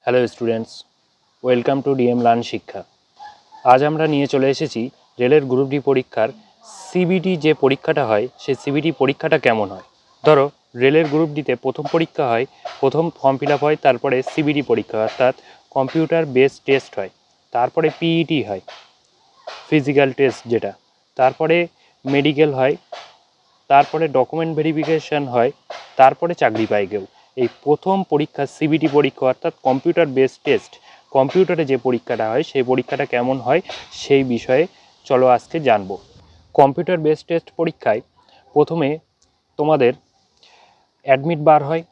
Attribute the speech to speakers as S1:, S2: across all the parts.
S1: Hello students, welcome to DM learn শিক্ষা। আজ আমরা নিয়ে চলে এসেছি রেলের গ্রুপ ডি পরীক্ষার সিবিটি যে পরীক্ষাটা হয় সেই সিবিটি পরীক্ষাটা কেমন হয়। ধরো রেলের গ্রুপ ডিতে প্রথম পরীক্ষা হয়, প্রথম ফর্ম ফিল আপ হয়, তারপরে সিবিটি পরীক্ষা অর্থাৎ কম্পিউটার বেসড টেস্ট হয়, তারপরে পিইটি হয় ফিজিক্যাল টেস্ট যেটা, তারপরে মেডিকেল হয়, তারপরে ডকুমেন্ট ভেরিফিকেশান হয়, তারপরে চাকরি পায় কেউ। এই প্রথম পরীক্ষা সিবিটি পরীক্ষা অর্থাৎ কম্পিউটার বেসড টেস্ট, কম্পিউটারে যে পরীক্ষাটা হয় সেই পরীক্ষাটা কেমন হয় সেই বিষয়ে চলো আজকে জানবো। কম্পিউটার বেসড টেস্ট পরীক্ষায় প্রথমে তোমাদের অ্যাডমিট বার হয়।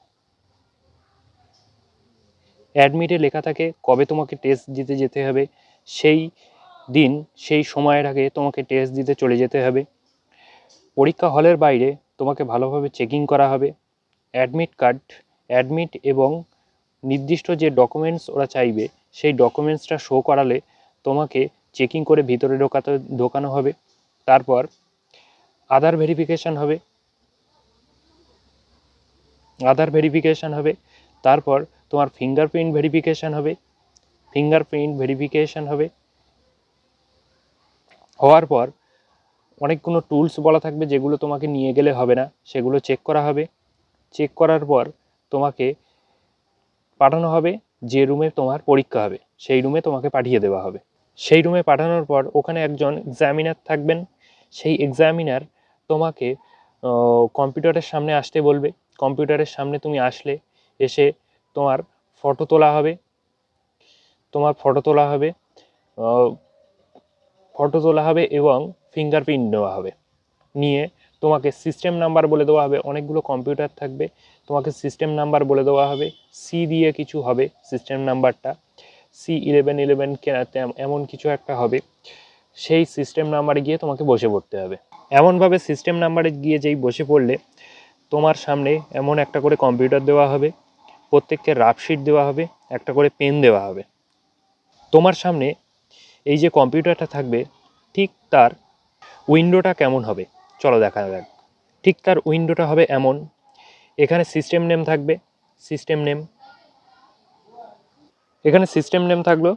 S1: অ্যাডমিটে লেখা থাকে কবে তোমাকে টেস্ট দিতে যেতে হবে, সেই দিন সেই সময়ের আগে তোমাকে টেস্ট দিতে চলে যেতে হবে। পরীক্ষা হলের বাইরে তোমাকে ভালোভাবে চেকিং করা হবে। অ্যাডমিট এবং নির্দিষ্ট যে ডকুমেন্টস ওরা চাইবে সেই ডকুমেন্টসটা শো করালে তোমাকে চেকিং করে ভিতরে ঢোকানো হবে। তারপর আধার ভেরিফিকেশান হবে। তারপর তোমার ফিঙ্গারপ্রিন্ট ভেরিফিকেশান হবে। হওয়ার পর অনেকগুলো টুলস বলা থাকবে যেগুলো তোমাকে নিয়ে গেলে হবে না, সেগুলো চেক করা হবে। চেক করার পর তোমাকে পাঠানো হবে যে রুমে তোমার পরীক্ষা হবে, সেই রুমে তোমাকে পাঠিয়ে দেওয়া হবে। সেই রুমে পাঠানোর পর ওখানে একজন এক্সামিনার থাকবেন। সেই এক্সামিনার তোমাকে কম্পিউটারের সামনে আসতে বলবে। কম্পিউটারের সামনে তুমি আসলে এসে তোমার ফটো তোলা হবে। ফটো তোলা হবে এবং ফিঙ্গারপ্রিন্ট নেওয়া হবে। নিয়ে তোমাকে সিস্টেম নাম্বার বলে দেওয়া হবে। অনেকগুলো কম্পিউটার থাকবে, তোমাকে সিস্টেম নাম্বার বলে দেওয়া হবে। সি দিয়ে কিছু হবে সিস্টেম নাম্বারটা, C1111 এমন কিছু একটা হবে। সেই সিস্টেম নাম্বারে গিয়ে তোমাকে বসে পড়তে হবে। এমনভাবে সিস্টেম নাম্বারে গিয়ে যেই বসে পড়লে তোমার সামনে এমন একটা করে কম্পিউটার দেওয়া হবে, প্রত্যেককে রাফশিট দেওয়া হবে, একটা করে পেন দেওয়া হবে। তোমার সামনে এই যে কম্পিউটারটা থাকবে ঠিক তার উইন্ডোটা কেমন হবে চলো দেখা যাক। ঠিক তার উইন্ডোটা হবে এমন, এখানে সিস্টেম নেম থাকবে, এখানে সিস্টেম নেম থাকলো।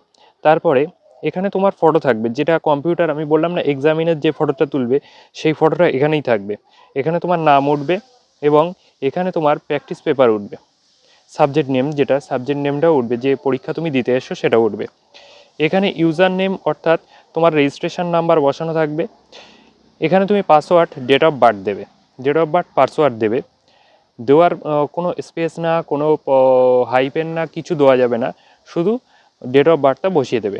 S1: তারপরে এখানে তোমার ফটো থাকবে, যেটা কম্পিউটার আমি বললাম না এক্সামিনের যে ফটোটা তুলবে সেই ফটোটা এখানেই থাকবে। এখানে তোমার নাম উঠবে এবং এখানে তোমার প্র্যাকটিস পেপার উঠবে। সাবজেক্ট নেমটাও উঠবে, যে পরীক্ষা তুমি দিতে এসো সেটা উঠবে। এখানে ইউজার নেম অর্থাৎ তোমার রেজিস্ট্রেশন নাম্বার বসানো থাকবে। এখানে তুমি password, date of birth password দেবে। দেওয়ার কোনো স্পেস না, কোনো হাইপেন না, কিছু দেওয়া যাবে না, শুধু ডেট অফ বার্থটা বসিয়ে দেবে।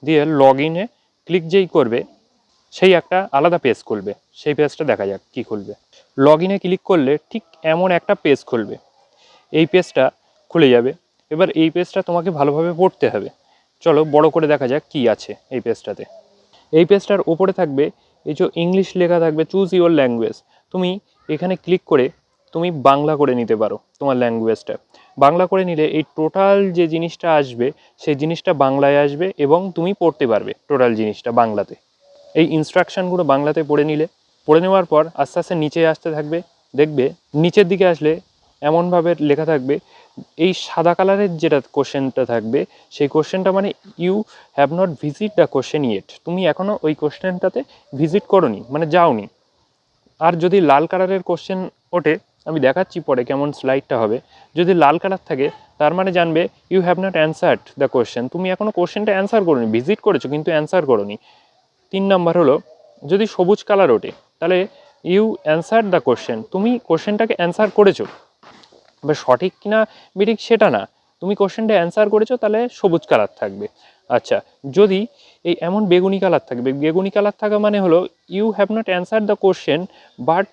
S1: দিয়ে লগ ইনে ক্লিক যেই করবে সেই একটা আলাদা পেজ খুলবে। সেই পেজটা দেখা যাক কী খুলবে। লগ ইনে ক্লিক করলে ঠিক এমন একটা পেজ খুলবে। এই পেজটা খুলে যাবে। এবার এই পেজটা তোমাকে ভালোভাবে পড়তে হবে। চলো বড় করে দেখা যাক কি আছে এই পেজটাতে। এই পেজটার ওপরে থাকবে এই যে ইংলিশ লেখা থাকবে, চুজ ইওর ল্যাঙ্গুয়েজ। তুমি এখানে ক্লিক করে তুমি বাংলা করে নিতে পারো তোমার ল্যাঙ্গুয়েজটা। বাংলা করে নিলে এই টোটাল যে জিনিসটা আসবে সেই জিনিসটা বাংলায় আসবে এবং তুমি পড়তে পারবে টোটাল জিনিসটা বাংলাতে। এই ইনস্ট্রাকশানগুলো বাংলাতে পড়ে নেওয়ার পর আস্তে আস্তে নিচে আসতে থাকবে। দেখবে নিচের দিকে আসলে এমনভাবে লেখা থাকবে, এই সাদা কালারের যেটা কোশ্চেনটা থাকবে সেই কোশ্চেনটা মানে you have not visit the question yet. তুমি এখনও ওই কোশ্চেনটাতে ভিজিট করোনি, মানে যাওনি। আর যদি লাল কালারের কোশ্চেন ওঠে, আমি দেখাচ্ছি পরে কেমন স্লাইডটা হবে, যদি লাল কালার থাকে তার মানে জানবে you have not answered the question. তুমি এখনও কোশ্চেনটা অ্যান্সার করোনি, ভিজিট করেছো কিন্তু অ্যান্সার করোনি। 3 নাম্বার হলো যদি সবুজ কালার ওঠে তাহলে ইউ অ্যান্সার দ্য কোশ্চেন, তুমি কোশ্চেনটাকে অ্যান্সার করেছো। এবার সঠিক কিনা বেঠিক সেটা না, তুমি কোশ্চেনটা অ্যান্সার করেছো তাহলে সবুজ কালার থাকবে। আচ্ছা, যদি এই এমন বেগুনি কালার থাকবে, বেগুনি কালার থাকা মানে হলো you have not answer the question but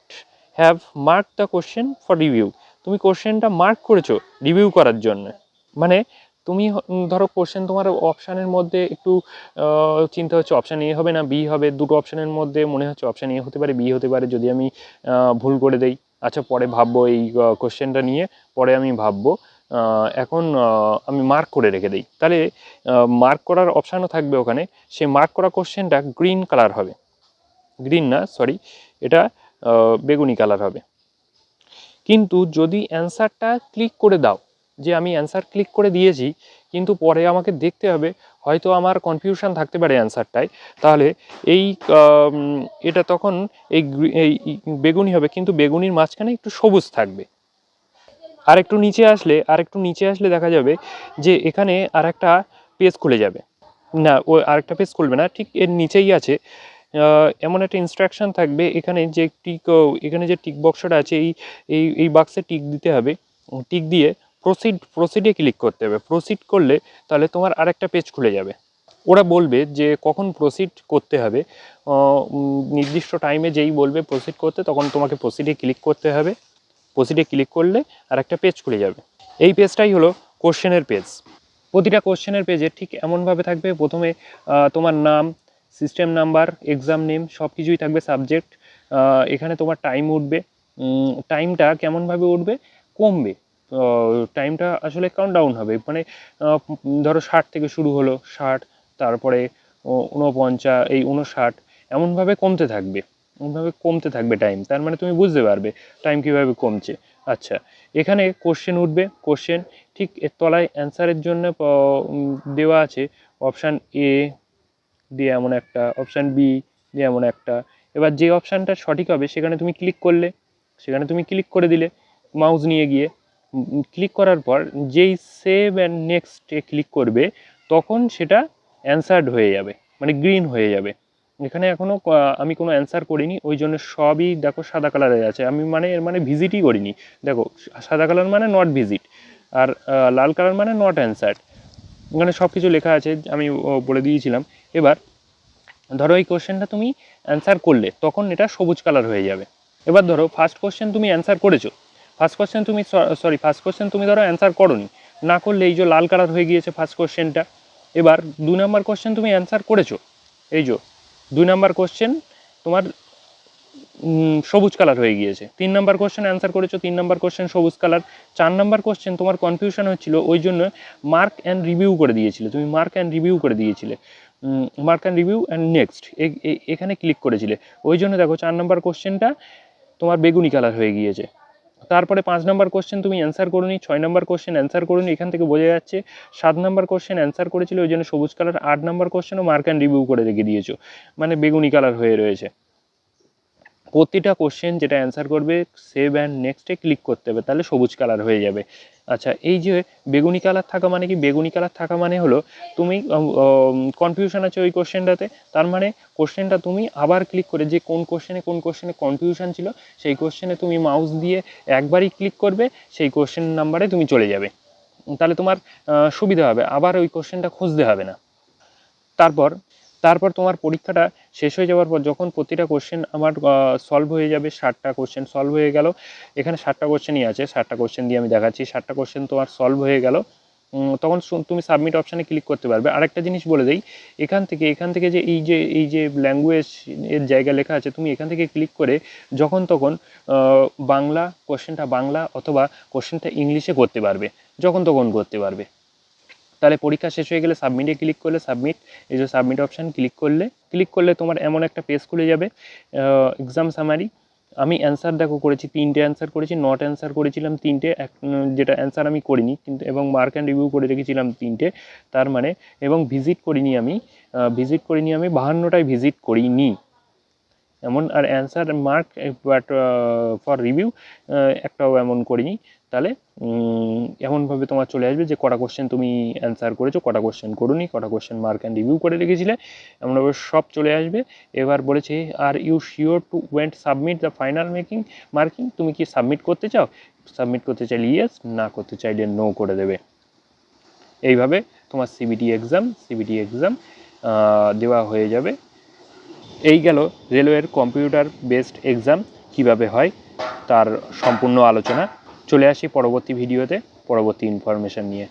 S1: have mark the question for review. তুমি কোশ্চেনটা মার্ক করেছো রিভিউ করার জন্য। মানে তুমি ধরো কোশ্চেন তোমার অপশানের মধ্যে একটু চিন্তা হচ্ছে অপশান এ হবে না বি হবে, দুটো অপশানের মধ্যে মনে হচ্ছে অপশান এ হতে পারে বি হতে পারে, যদি আমি ভুল করে দেই। আচ্ছা পরে ভাববো এই কোশ্চেনটা নিয়ে, পরে আমি ভাববো, এখন আমি মার্ক করে রেখে দিই। তাহলে মার্ক করার অপশানও থাকবে ওখানে। সেই মার্ক করা কোশ্চেনটা গ্রিন কালার হবে, গ্রিন না সরি, এটা বেগুনি কালার হবে। কিন্তু যদি অ্যান্সারটা ক্লিক করে দাও যে আমি অ্যান্সার ক্লিক করে দিয়েছি, কিন্তু পরে আমাকে দেখতে হবে, হয়তো আমার কনফিউশন থাকতে পারে অ্যান্সারটায়, তাহলে এই এটা তখন এই বেগুনি হবে, কিন্তু বেগুনির মাঝখানে একটু সবুজ থাকবে। আর একটু নিচে আসলে দেখা যাবে যে এখানে আর একটা পেজ খুলে যাবে। না, ও আরেকটা পেজ খুলবে না, ঠিক এর নিচেই আছে এমন একটা ইনস্ট্রাকশন থাকবে, এখানে যে টিক বক্সটা আছে, এই বাক্সে টিক দিতে হবে। টিক দিয়ে প্রসিডে ক্লিক করতে হবে। প্রসিড করলে তাহলে তোমার আরেকটা পেজ খুলে যাবে। ওরা বলবে যে কখন প্রসিড করতে হবে, নির্দিষ্ট টাইমে যেই বলবে প্রসিড করতে, তখন তোমাকে প্রসিডে ক্লিক করতে হবে। প্রসিডে ক্লিক করলে আরেকটা পেজ খুলে যাবে। এই পেজটাই হলো কোশ্চেনের পেজ। প্রতিটা কোশ্চেনের পেজে ঠিক এমনভাবে থাকবে, প্রথমে তোমার নাম, সিস্টেম নাম্বার, এক্সাম নেম সব কিছুই থাকবে, সাবজেক্ট। এখানে তোমার টাইম উঠবে। টাইমটা কেমনভাবে উঠবে, কমবে। টাইমটা আসলে কাউন্টডাউন হবে, মানে ধরো 60 থেকে শুরু হলো, 60, তারপরে 49, এই 59, এমনভাবে কমতে থাকবে টাইম। তার মানে তুমি বুঝতে পারবে টাইম কীভাবে কমছে। আচ্ছা, এখানে কোশ্চেন উঠবে। কোশ্চেন ঠিক এর তলায় অ্যান্সারের জন্য দেওয়া আছে অপশান এ দিয়ে এমন একটা, অপশান বি দিয়ে এমন একটা। এবার যে অপশানটা সঠিক হবে সেখানে তুমি ক্লিক করে দিলে মাউস নিয়ে গিয়ে। ক্লিক করার পর যেই সেভ অ্যান্ড নেক্সটে ক্লিক করবে, তখন সেটা অ্যান্সার্ড হয়ে যাবে, মানে গ্রিন হয়ে যাবে। এখানে এখনও আমি কোনো অ্যান্সার করিনি, ওই জন্য সবই দেখো সাদা কালারে আছে। আমি এর মানে ভিজিটই করিনি। দেখো, সাদা কালার মানে নট ভিজিট, আর লাল কালার মানে নট অ্যান্সার্ড। এখানে সব কিছু লেখা আছে, আমি বলে দিয়েছিলাম। এবার ধরো এই কোশ্চেনটা তুমি অ্যান্সার করলে, তখন এটা সবুজ কালার হয়ে যাবে। এবার ধরো ফার্স্ট কোশ্চেন তুমি অ্যান্সার করেছো, ফার্স্ট কোশ্চেন তুমি ধরো অ্যান্সার করোনি, না করলে এই যে লাল কালার হয়ে গিয়েছে ফার্স্ট কোশ্চেনটা। এবার 2 নম্বর কোশ্চেন তুমি অ্যান্সার করেছো, এই যে 2 নম্বর কোশ্চেন তোমার সবুজ কালার হয়ে গিয়েছে। 3 নম্বর কোশ্চেন অ্যান্সার করেছো, 3 নম্বর কোশ্চেন সবুজ কালার। 4 নম্বর কোশ্চেন তোমার কনফিউশন হচ্ছিল, ওই জন্য মার্ক অ্যান্ড রিভিউ করে দিয়েছিলে, mark and review and next এখানে ক্লিক করেছিলে, ওই জন্য দেখো 4 নম্বর কোশ্চেনটা তোমার বেগুনি কালার হয়ে গিয়েছে। তারপরে 5 নম্বর কোশ্চেন তুমি অ্যান্সার করোনি, 6 নম্বর কোশ্চেন অ্যান্সার করোনি, এখান থেকে বোঝা যাচ্ছে। 7 নম্বর কোশ্চেন অ্যান্সার করেছিল, ওই জন্য সবুজ কালার। 8 নম্বর কোশ্চেনও মার্ক অ্যান্ড রিভিউ করে রেখে দিয়েছো, মানে বেগুনি কালার হয়ে রয়েছে। প্রতিটা কোশ্চেন যেটা অ্যান্সার করবে, সেভ অ্যান্ড নেক্সটে ক্লিক করতে হবে, তাহলে সবুজ কালার হয়ে যাবে। আচ্ছা, এই যে বেগুনি কালার থাকা মানে কি? বেগুনি কালার থাকা মানে হলো তুমি কনফিউশন আছে ওই কোশ্চেনটাতে, তার মানে কোশ্চেনটা তুমি আবার ক্লিক করে, যে কোন কোশ্চেনে কনফিউশন ছিল, সেই কোশ্চেনে তুমি মাউস দিয়ে একবারই ক্লিক করবে, সেই কোশ্চেন নাম্বারে তুমি চলে যাবে। তাহলে তোমার সুবিধা হবে, আবার ওই কোশ্চেনটা খুঁজতে হবে না। তারপর তোমার পরীক্ষাটা শেষ হয়ে যাওয়ার পর, যখন প্রতিটা কোশ্চেন আমার সলভ হয়ে যাবে, 60টা কোশ্চেন সলভ হয়ে গেল, এখানে 60টা কোশ্চেনই আছে, 60টা কোশ্চেন দিয়ে আমি দেখাচ্ছি, 60টা কোশ্চেন তোমার সলভ হয়ে গেল, তখন তুমি সাবমিট অপশানে ক্লিক করতে পারবে। আরেকটা জিনিস বলে দিই, এখান থেকে যে এই যে ল্যাঙ্গুয়েজ এর জায়গা লেখা আছে, তুমি এখান থেকে ক্লিক করে যখন তখন বাংলা কোশ্চেনটা বাংলা অথবা কোশ্চেনটা ইংলিশে করতে পারবে, যখন তখন করতে পারবে। তাহলে পরীক্ষা শেষ হয়ে গেলে সাবমিটে ক্লিক করলে, এই যে সাবমিট অপশান ক্লিক করলে তোমার এমন একটা পেজ খুলে যাবে, এক্সাম সামারি। আমি অ্যান্সার দেখো করেছি 3টে অ্যান্সার করেছি, নট অ্যান্সার করেছিলাম 3টে, যেটা অ্যান্সার আমি করিনি কিন্তু, এবং মার্ক অ্যান্ড রিভিউ করে রেখেছিলাম 3টে। তার মানে, এবং ভিজিট করিনি আমি 52টাই ভিজিট করিনি এমন। আর answer mark but for review একটাও এমন করিনি। তাহলে এমনভাবে তোমার চলে আসবে যে কটা কোশ্চেন তুমি অ্যান্সার করেছো, কটা কোশ্চেন করোনি, কটা কোশ্চেন মার্ক অ্যান্ড রিভিউ করে রেখেছিলে, এমনভাবে সব চলে আসবে। এবার বলেছে, are you sure to want submit the final marking, তুমি কি সাবমিট করতে চাও? সাবমিট করতে চাইলে ইয়েস, না করতে চাইলে নো করে দেবে। এইভাবে তোমার সিবিটি এক্সাম দেওয়া হয়ে যাবে। এই গেল রেলওয়ের কম্পিউটার বেসড এক্সাম কিভাবে হয় তার সম্পূর্ণ আলোচনা। চলে আসি পরবর্তী ভিডিওতে পরবর্তী ইনফরমেশন নিয়ে।